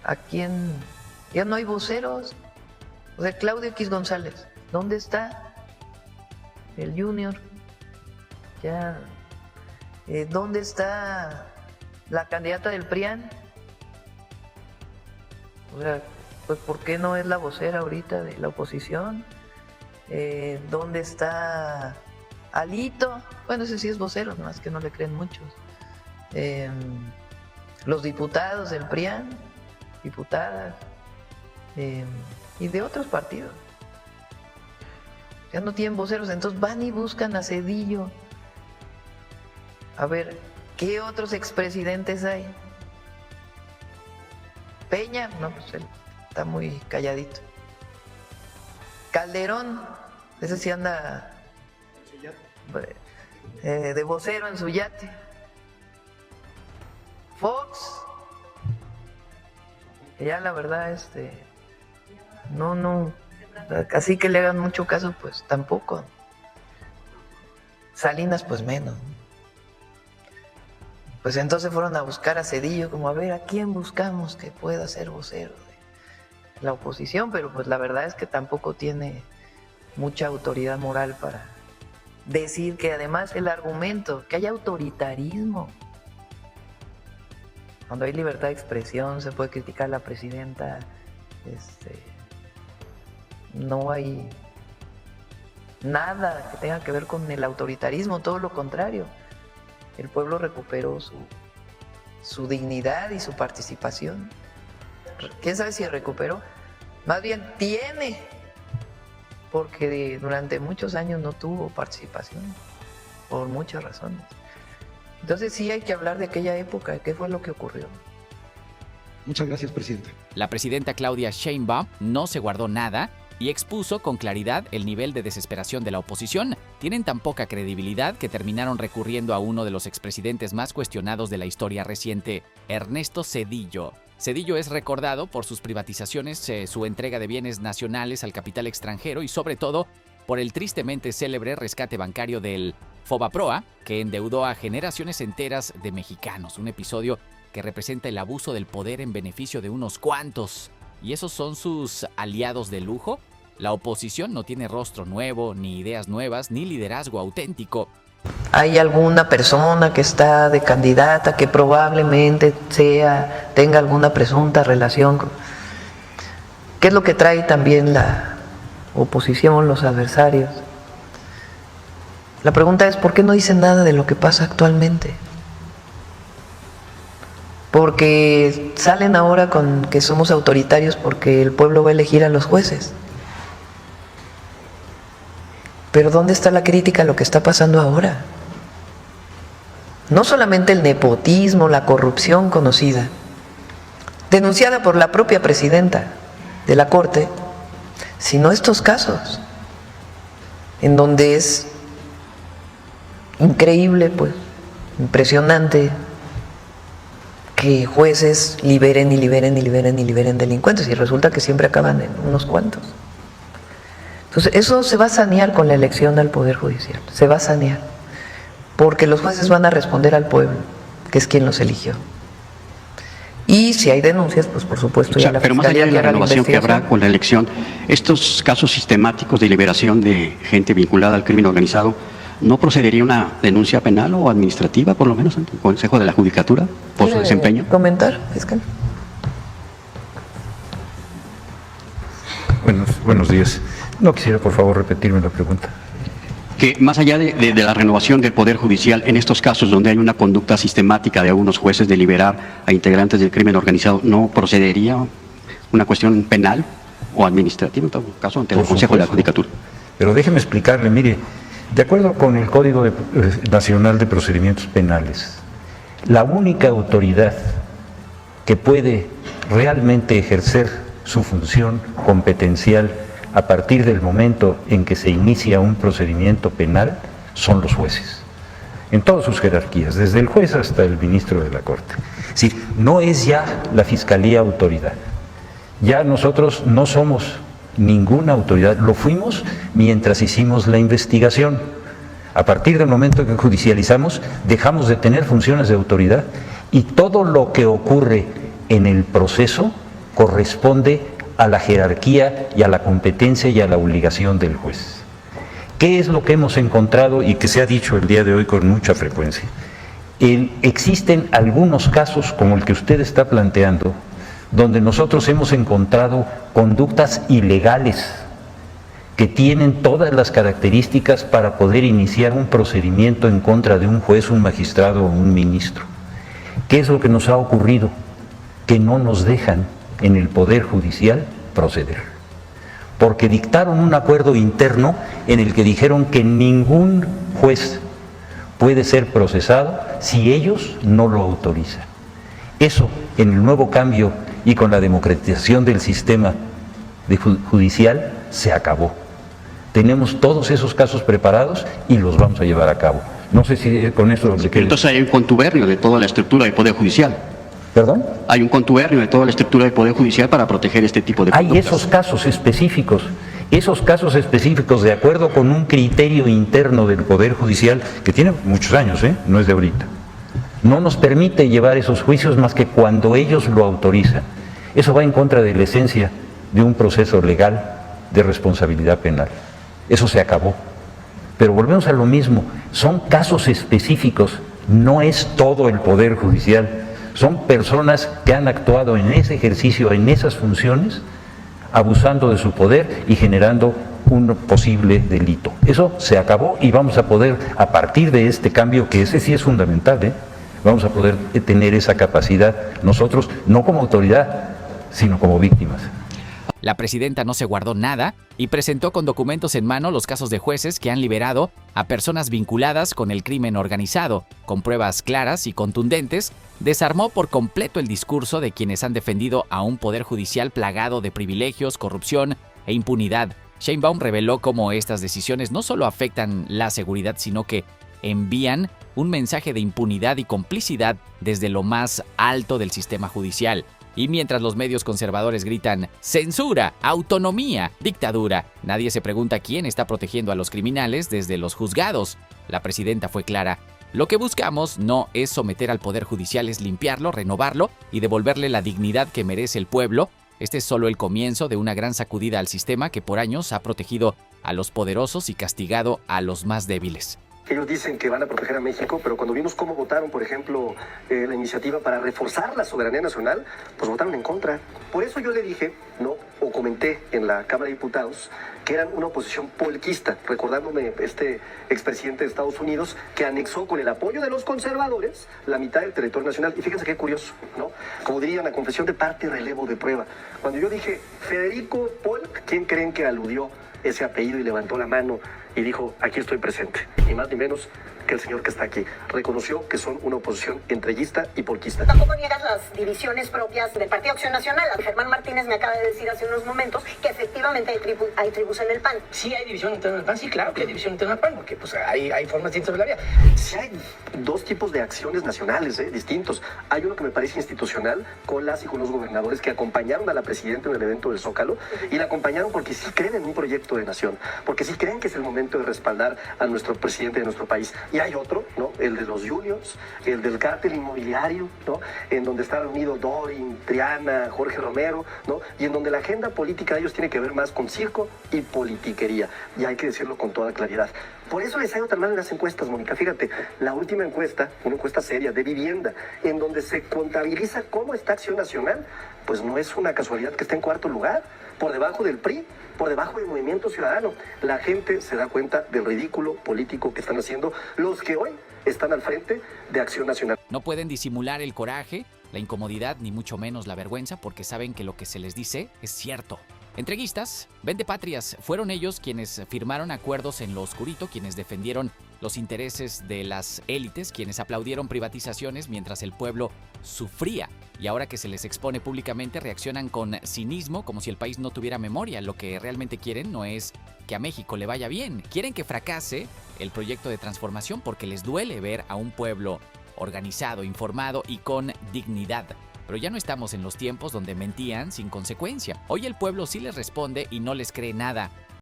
¿A quién? Ya no hay voceros. O sea, Claudio X González, ¿dónde está? El Junior. Ya. ¿Dónde está la candidata del PRIAN? O sea, pues ¿por qué no es la vocera ahorita de la oposición? ¿Dónde está Alito? Bueno, ese sí es vocero, nomás que no le creen muchos. Los diputados del PRIAN, diputadas, y de otros partidos. Ya no tienen voceros, entonces van y buscan a Zedillo. A ver, ¿qué otros expresidentes hay? Peña, no, pues él está muy calladito. Calderón, ese sí anda de vocero en su yate. Fox, que ya la verdad, no, así que le hagan mucho caso, pues tampoco. Salinas, pues menos. Pues entonces fueron a buscar a Zedillo, como a ver a quién buscamos que pueda ser vocero de la oposición, pero pues la verdad es que tampoco tiene mucha autoridad moral para decir que además el argumento, que hay autoritarismo. Cuando hay libertad de expresión se puede criticar a la presidenta, no hay nada que tenga que ver con el autoritarismo, todo lo contrario. El pueblo recuperó su dignidad y su participación. ¿Quién sabe si recuperó? Más bien tiene, porque durante muchos años no tuvo participación, por muchas razones. Entonces sí hay que hablar de aquella época, qué fue lo que ocurrió. Muchas gracias, presidenta. La presidenta Claudia Sheinbaum no se guardó nada y expuso con claridad el nivel de desesperación de la oposición. Tienen tan poca credibilidad que terminaron recurriendo a uno de los expresidentes más cuestionados de la historia reciente, Ernesto Zedillo. Zedillo es recordado por sus privatizaciones, su entrega de bienes nacionales al capital extranjero y sobre todo por el tristemente célebre rescate bancario del Fobaproa, que endeudó a generaciones enteras de mexicanos. Un episodio que representa el abuso del poder en beneficio de unos cuantos. ¿Y esos son sus aliados de lujo? La oposición no tiene rostro nuevo, ni ideas nuevas, ni liderazgo auténtico. Hay alguna persona que está de candidata que probablemente tenga alguna presunta relación con... ¿Qué es lo que trae también la oposición, los adversarios? La pregunta es, ¿por qué no dicen nada de lo que pasa actualmente? Porque salen ahora con que somos autoritarios porque el pueblo va a elegir a los jueces. Pero ¿dónde está la crítica a lo que está pasando ahora? No solamente el nepotismo, la corrupción conocida, denunciada por la propia presidenta de la Corte, sino estos casos, en donde es increíble, pues, impresionante, que jueces liberen y liberen y liberen y liberen delincuentes y resulta que siempre acaban en unos cuantos. Entonces eso se va a sanear con la elección al Poder Judicial, se va a sanear, porque los jueces van a responder al pueblo, que es quien los eligió. Y si hay denuncias, pues por supuesto ya la pero más allá de la renovación que habrá investigación con la elección, estos casos sistemáticos de liberación de gente vinculada al crimen organizado, ¿no procedería una denuncia penal o administrativa, por lo menos, ante el Consejo de la Judicatura, por su desempeño? ¿Comentar, fiscal? Buenos días. No quisiera, por favor, repetirme la pregunta. Que más allá de la renovación del Poder Judicial, en estos casos donde hay una conducta sistemática de algunos jueces de liberar a integrantes del crimen organizado, ¿no procedería una cuestión penal o administrativa, en todo caso, ante el Consejo de la Judicatura? Pero déjeme explicarle, mire, de acuerdo con el Código Nacional de Procedimientos Penales, la única autoridad que puede realmente ejercer su función competencial a partir del momento en que se inicia un procedimiento penal son los jueces, en todas sus jerarquías, desde el juez hasta el ministro de la Corte. Es decir, no es ya la Fiscalía autoridad, ya nosotros no somos ninguna autoridad, lo fuimos mientras hicimos la investigación. A partir del momento que judicializamos, dejamos de tener funciones de autoridad y todo lo que ocurre en el proceso corresponde a la jerarquía y a la competencia y a la obligación del juez. ¿Qué es lo que hemos encontrado y que se ha dicho el día de hoy con mucha frecuencia? Existen algunos casos, como el que usted está planteando, donde nosotros hemos encontrado conductas ilegales que tienen todas las características para poder iniciar un procedimiento en contra de un juez, un magistrado o un ministro. ¿Qué es lo que nos ha ocurrido? Que no nos dejan en el Poder Judicial proceder, porque dictaron un acuerdo interno en el que dijeron que ningún juez puede ser procesado si ellos no lo autorizan. Eso, en el nuevo cambio y con la democratización del sistema judicial, se acabó. Tenemos todos esos casos preparados y los vamos a llevar a cabo. No sé si con eso... Entonces hay un contubernio de toda la estructura del Poder Judicial. ¿Perdón? Hay un contubernio de toda la estructura del Poder Judicial para proteger este tipo de conductas. Hay esos casos específicos de acuerdo con un criterio interno del Poder Judicial que tiene muchos años, no es de ahorita. No nos permite llevar esos juicios más que cuando ellos lo autorizan. Eso va en contra de la esencia de un proceso legal de responsabilidad penal. Eso se acabó. Pero volvemos a lo mismo, son casos específicos, no es todo el Poder Judicial. Son personas que han actuado en ese ejercicio, en esas funciones, abusando de su poder y generando un posible delito. Eso se acabó y vamos a poder, a partir de este cambio, que ese sí es fundamental, vamos a poder tener esa capacidad nosotros, no como autoridad, sino como víctimas. La presidenta no se guardó nada y presentó con documentos en mano los casos de jueces que han liberado a personas vinculadas con el crimen organizado. Con pruebas claras y contundentes, desarmó por completo el discurso de quienes han defendido a un poder judicial plagado de privilegios, corrupción e impunidad. Sheinbaum reveló cómo estas decisiones no solo afectan la seguridad, sino que envían un mensaje de impunidad y complicidad desde lo más alto del sistema judicial. Y mientras los medios conservadores gritan censura, autonomía, dictadura, nadie se pregunta quién está protegiendo a los criminales desde los juzgados. La presidenta fue clara: lo que buscamos no es someter al Poder Judicial, es limpiarlo, renovarlo y devolverle la dignidad que merece el pueblo. Este es solo el comienzo de una gran sacudida al sistema que por años ha protegido a los poderosos y castigado a los más débiles. Ellos dicen que van a proteger a México, pero cuando vimos cómo votaron, por ejemplo, la iniciativa para reforzar la soberanía nacional, pues votaron en contra. Por eso yo le dije, o comenté en la Cámara de Diputados, que eran una oposición polquista, recordándome este expresidente de Estados Unidos que anexó con el apoyo de los conservadores la mitad del territorio nacional. Y fíjense qué curioso, Como dirían, la confesión de parte y relevo de prueba. Cuando yo dije Federico Polk, ¿quién creen que aludió ese apellido y levantó la mano y dijo: aquí estoy presente? Ni más ni menos que el señor que está aquí. Reconoció que son una oposición entreguista y polquista. Tampoco niegas las divisiones propias del Partido Acción Nacional. Germán Martínez me acaba de decir hace unos momentos que efectivamente hay tribus en el PAN. Sí hay división interna del PAN, sí, claro que hay división interna del PAN, porque pues hay formas distintas de la vida. Sí hay dos tipos de acciones nacionales distintos. Hay uno que me parece institucional, con las y con los gobernadores que acompañaron a la presidenta en el evento del Zócalo, y la acompañaron porque sí creen en un proyecto de nación, porque sí creen que es el momento de respaldar a nuestro presidente de nuestro país. Y hay otro, el de los juniors, el del cártel inmobiliario, en donde está reunido Dorin, Triana, Jorge Romero, y en donde la agenda política de ellos tiene que ver más con circo y politiquería, y hay que decirlo con toda claridad. Por eso les ha ido tan mal en las encuestas, Mónica. Fíjate, la última encuesta, una encuesta seria de vivienda, en donde se contabiliza cómo está Acción Nacional, pues no es una casualidad que esté en cuarto lugar, por debajo del PRI, por debajo del Movimiento Ciudadano. La gente se da cuenta del ridículo político que están haciendo los que hoy están al frente de Acción Nacional. No pueden disimular el coraje, la incomodidad, ni mucho menos la vergüenza, porque saben que lo que se les dice es cierto. Entreguistas, vendepatrias, fueron ellos quienes firmaron acuerdos en lo oscurito, quienes defendieron los intereses de las élites, quienes aplaudieron privatizaciones mientras el pueblo sufría. Y ahora que se les expone públicamente, reaccionan con cinismo, como si el país no tuviera memoria. Lo que realmente quieren no es que a México le vaya bien, quieren que fracase el proyecto de transformación porque les duele ver a un pueblo organizado, informado y con dignidad. Pero ya no estamos en los tiempos donde mentían sin consecuencia. Hoy el pueblo sí les responde y no les cree nada.